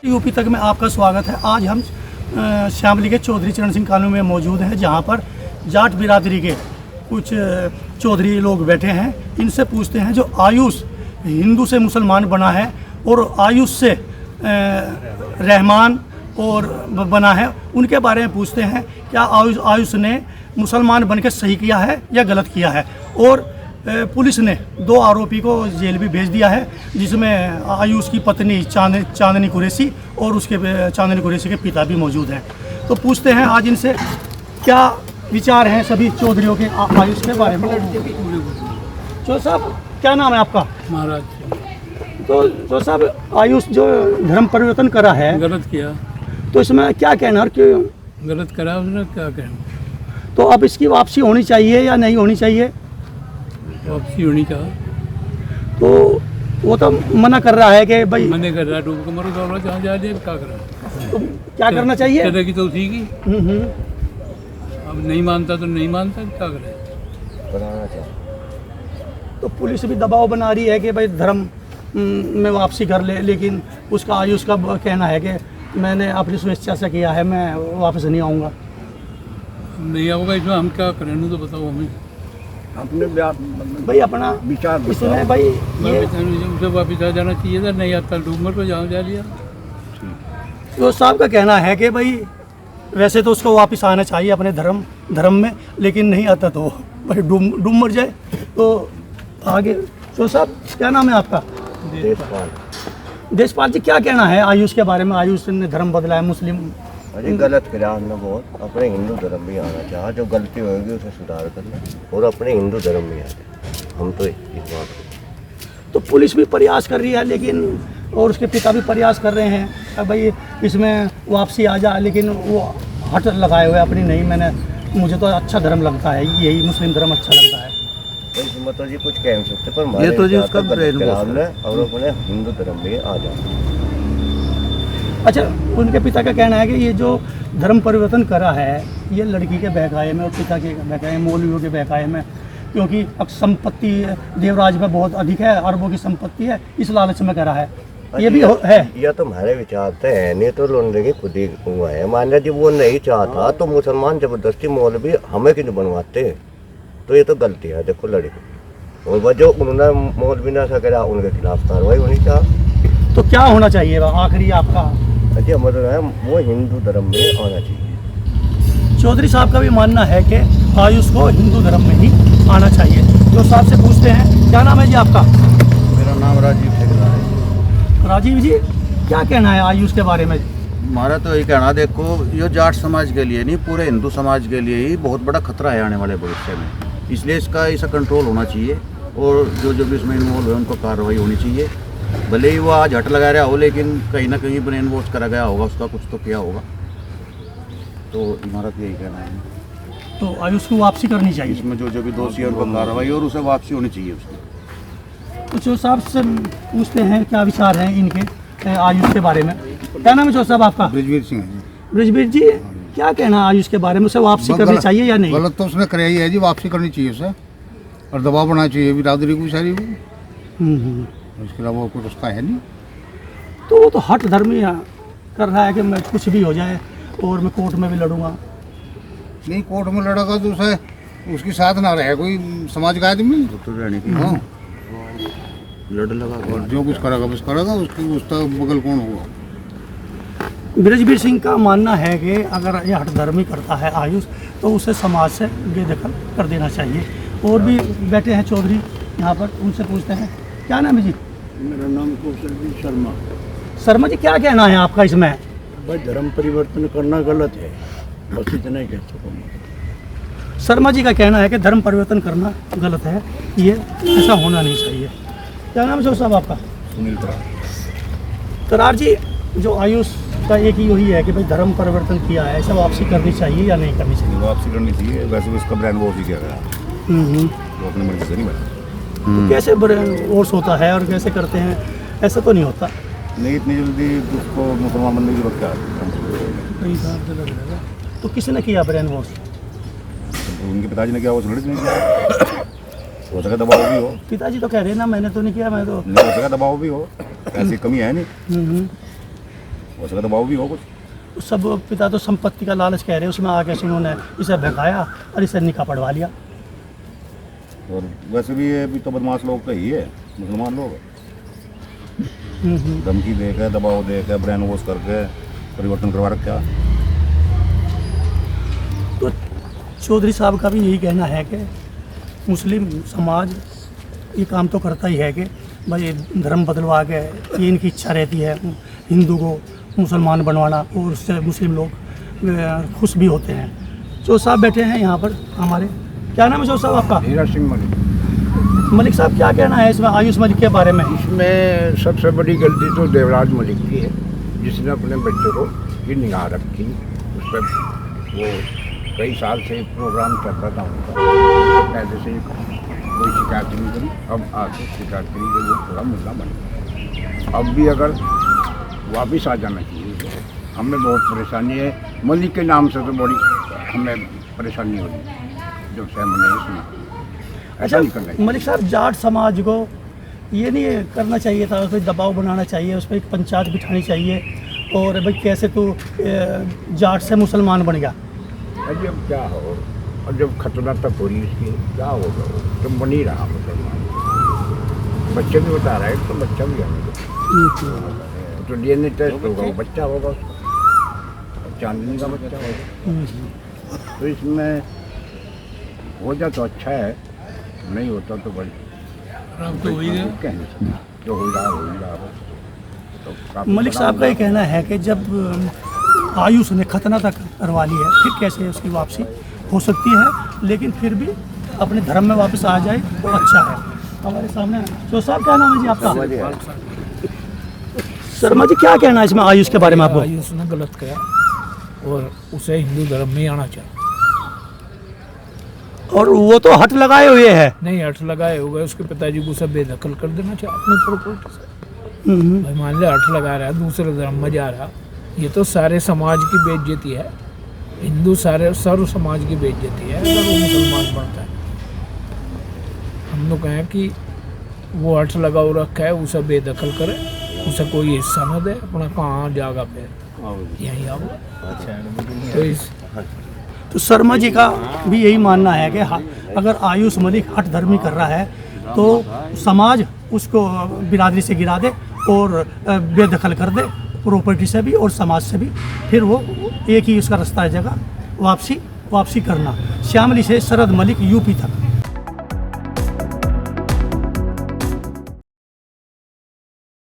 UP तक में आपका स्वागत है। आज हम शामली के चौधरी चरण सिंह कॉलोनी में मौजूद हैं, जहां पर जाट बिरादरी के कुछ चौधरी लोग बैठे हैं। इनसे पूछते हैं जो आयुष हिंदू से मुसलमान बना है और आयुष से रहमान और बना है, उनके बारे में पूछते हैं क्या आयुष ने मुसलमान बन के सही किया है या गलत किया है। और पुलिस ने 2 आरोपी को जेल भी भेज दिया है, जिसमें आयुष की पत्नी चांदनी कुरैशी और उसके चांदनी कुरैशी के पिता भी मौजूद हैं। तो पूछते हैं आज इनसे क्या विचार हैं सभी चौधरियों के आयुष के बारे में। चौधरी साहब, क्या नाम है आपका? महाराज। तो साहब, आयुष जो धर्म परिवर्तन करा है, गलत किया, तो इसमें क्या कहना और क्यों गलत करा उसने, क्या कहना? तो अब इसकी वापसी होनी चाहिए या नहीं होनी चाहिए? वापसी होनी चाहिए। तो वो तो मना कर रहा है कि भाई मना कर रहा, डूब के मरो दौड़ा जहाँ जा रही है, क्या करा? तो क्या करना चाहिए? की तो उसी की। अब नहीं मानता तो नहीं मानता, क्या करे? बनाना चाहिए। तो पुलिस भी दबाव बना रही है कि भाई धर्म में वापसी कर ले, लेकिन उसका आयुष का कहना है कि मैंने अपनी स्वेच्छा से किया है, मैं वापस नहीं आऊँगा। नहीं आऊँगा, इसमें हम क्या करें? तो बताओ हमें। अपने भाई अपना विचार इसमें भाई उसे वापस आ जाना चाहिए था, नहीं आता डूब मर को जहाँ जा लिया। तो साहब का कहना है कि भाई वैसे तो उसको वापस आना चाहिए अपने धर्म में, लेकिन नहीं आता तो भाई डूब मर जाए। तो आगे तो साहब, क्या नाम है आपका? देशपाल जी, क्या कहना है आयुष के बारे में? आयुष ने धर्म बदला है, मुस्लिम। अरे गलत करा हमने बहुत। अपने हिंदू धर्म में आना चाहा, जो गलती होगी उसे सुधार करना और अपने हिंदू धर्म में आ जाए। हम तो इस बात तो पुलिस भी प्रयास कर रही है, लेकिन और उसके पिता भी प्रयास कर रहे हैं भाई इसमें वापसी आ जा, लेकिन वो हट लगाए हुए अपनी नहीं, मुझे तो अच्छा धर्म लगता है, यही मुस्लिम धर्म अच्छा लगता है। तो इसमें तो जी कुछ कह नहीं सकते, पर ये तो जी उसका ब्रेन वॉश हमने और अपने हिंदू धर्म में आ जाए। अच्छा, उनके पिता का कहना है कि ये जो धर्म परिवर्तन करा है, ये लड़की के बहकाए में और पिता के बहकाए, मौलवियों के बहकाए में, क्योंकि अब संपत्ति देवराज में बहुत अधिक है, अरबों की संपत्ति है, इस लालच में करा है। ये भी है। यह तो हमारे विचार से है, नहीं तो लोग खुद ही हुआ है। मान लिया जब वो नहीं चाहता तो मुसलमान जबरदस्ती मौलवी हमें क्यों बनवाते? तो ये तो गलती है। देखो लड़की और वह जो उन्होंने मौलवी ने ऐसा करा, उनके खिलाफ कार्रवाई होनी चाहिए। तो क्या होना चाहिए आखिरी आपका? जी मतलब है वो हिंदू धर्म में आना चाहिए। चौधरी साहब का भी मानना है कि आयुष को हिंदू धर्म में ही आना चाहिए। तो साहब से पूछते हैं, क्या नाम है जी आपका? मेरा नाम राजीव ठेकेदार है। राजीव जी, क्या कहना है आयुष के बारे में? हमारा तो यही कहना, देखो ये जाट समाज के लिए नहीं, पूरे हिंदू समाज के लिए ही बहुत बड़ा खतरा है आने वाले भविष्य में। इसलिए इसका कंट्रोल होना चाहिए और जो भी इसमें इन्वॉल्व है उनको कार्रवाई होनी चाहिए। भले ही वो आज हट लगा रहा हो, लेकिन कहीं ना कहीं ब्रेन वॉश करा गया होगा, उसका कुछ तो किया होगा। तो हमारा तो यही कहना है। तो आयुष को वापसी करनी चाहिए। इसमें जो भी दोषी है उनको कार्रवाई और उसे वापसी होनी चाहिए उसकी। तो चौधरी साहब से पूछते हैं क्या विचार हैं इनके आयुष के बारे में। क्या नाम है चौधरी साहब आपका? ब्रिजवीर सिंह है जी। ब्रिजवीर जी, क्या कहना है आयुष के बारे में? उसे वापसी करनी चाहिए या नहीं? गलत तो उसने कराई ही है जी, वापसी करनी चाहिए उसे और दबाव बनाना चाहिए बिरादरी को सारी को। इसके अलावा कुछ उसका है नहीं। तो वो तो हट धर्मी कर रहा है कि मैं कुछ भी हो जाए और मैं कोर्ट में भी लड़ूंगा। नहीं, कोर्ट में लड़ेगा तो उसे उसकी साथ ना रहे कोई समाज का आदमी तो रहने की हाँ, लड़ लगा और जो कुछ करेगा बस करेगा, उसका बगल कौन होगा? ब्रिजवीर सिंह का मानना है कि अगर ये हट धर्मी करता है आयुष, तो उसे समाज से बेदखल कर देना चाहिए। और भी बैठे हैं चौधरी यहाँ पर, उनसे पूछते हैं, क्या नाम है जी? मेरा नाम कौशलजीत शर्मा। शर्मा जी, क्या कहना है आपका इसमें? भाई धर्म परिवर्तन करना गलत है, बस इतना ही कह सकूँ। शर्मा जी का कहना है कि धर्म परिवर्तन करना गलत है, ये ऐसा होना नहीं चाहिए। क्या नाम है साहब आपका? सुनील करार जी, जो आयुष का एक ही वही है कि भाई धर्म परिवर्तन किया है, ऐसा वापसी करनी चाहिए या नहीं करनी चाहिए? वापसी करनी चाहिए। वैसे भी उसका ब्रेन वॉश ही किया गया, वो अपने मर्जी से नहीं बना। तो कैसे ब्रेन वॉश होता है और कैसे करते हैं? ऐसा तो नहीं होता। नहीं, इतनी जल्दी उसको मुसलमान बनने की जरूरत क्या है? तो किसने किया ब्रेन वॉश? उनके पिताजी ने किया, वो लड़की ने किया। हो सका दबाव भी हो। पिताजी तो कह रहे हैं ना, मैंने तो नहीं किया, मैं तो नहीं हो सका दबाव भी हो, ऐसी कमी है नहीं। हो सके दबाव भी हो कुछ। सब पिता तो संपत्ति का लालच कह रहे हैं, उसमें आगे से उन्होंने इसे भगाया और इसे निकाह पढ़वा लिया। और वैसे भी ये भी तो बदमाश लोग तो ही है, मुसलमान लोग धमकी दे के, दबाव दे के, ब्रेन वॉश करके परिवर्तन करवा रखा। तो चौधरी साहब का भी यही कहना है कि मुस्लिम समाज ये काम तो करता ही है कि भाई धर्म बदलवा के, ये इनकी इच्छा रहती है हिंदू को मुसलमान बनवाना, और उससे मुस्लिम लोग खुश भी होते हैं। चौधरी साहब बैठे हैं यहाँ पर हमारे। क्या नाम है चौधरी साहब आपका? हीरा सिंह मलिक। मलिक साहब क्या कहना है इसमें आयुष मलिक के बारे में? इसमें सबसे बड़ी गलती तो देवराज मलिक की है, जिसने अपने बच्चे को की निगाह रखी। उस पर वो कई साल से प्रोग्राम चल रहा था उनका, पहले से कोई शिकायत नहीं करी, अब आके शिकायत करी गई, वो पूरा मुद्दा बन गया। अब भी अगर वापस आ जाना चाहिए तो हमें बहुत परेशानी है। मलिक के नाम से तो बड़ी हमें परेशानी हो रही जब से हमने ये सुना। ऐसा नहीं करना चाहिए। मलिक साहब, जाट समाज को ये नहीं करना चाहिए था, उस पर दबाव बनाना चाहिए, उस पर एक पंचायत बिठानी चाहिए, और भाई कैसे तो जाट से मुसलमान बन गया। अरे अब क्या हो, और जब खतरा तक हो रही इसकी क्या होगा, तो बन ही रहा मुसलमान। बच्चे भी बता रहे हैं, तो बच्चा भी होगा, तो डीएनए टेस्ट होगा, वो बच्चा होगा, उसका चांदनी का बच्चा होगा। तो इसमें हो जाए तो अच्छा है, नहीं होता तो बड़ी अब तो वही है। जो हो रहा तो काफी मलिक बड़ा साहब का ये कहना है कि जब आयुष ने खतना तक करवा ली है, फिर कैसे उसकी वापसी हो सकती है, लेकिन फिर भी अपने धर्म में वापस आ जाए तो अच्छा है। हमारे सामने तो साहब, क्या नाम है जी आपका? शर्मा जी, क्या कहना है इसमें आयुष के बारे में आपको? आयुष ने गलत किया और उसे हिंदू धर्म में आना चाहिए। और वो तो हट लगाए हुए है। नहीं हट लगाए हो गए, उसके पिताजी को सब बेदखल कर देना चाहिए अपनी प्रॉपर्टी से। भाई मान ले हट लगा रहा है, दूसरे धर्म में जा रहा, ये तो सारे समाज की बेइज्जती है। हिंदू सारे सर्व समाज की बेइज्जती है अगर वो मुसलमान बनता है। हम लोग कहें कि वो हट लगाओ रखा है, उसे बेदखल करे, उसे कोई हिस्सा न दे, अपना कहाँ जागा पे यहीं आओ। तो इस तो शर्मा जी का भी यही मानना है कि अगर आयुष मलिक हट धर्मी कर रहा है तो समाज उसको बिरादरी से गिरा दे और बेदखल कर दे, प्रॉपर्टी से भी और समाज से भी। फिर वो एक ही उसका रास्ता है जगह वापसी करना। श्यामली से शरद मलिक, यूपी तक।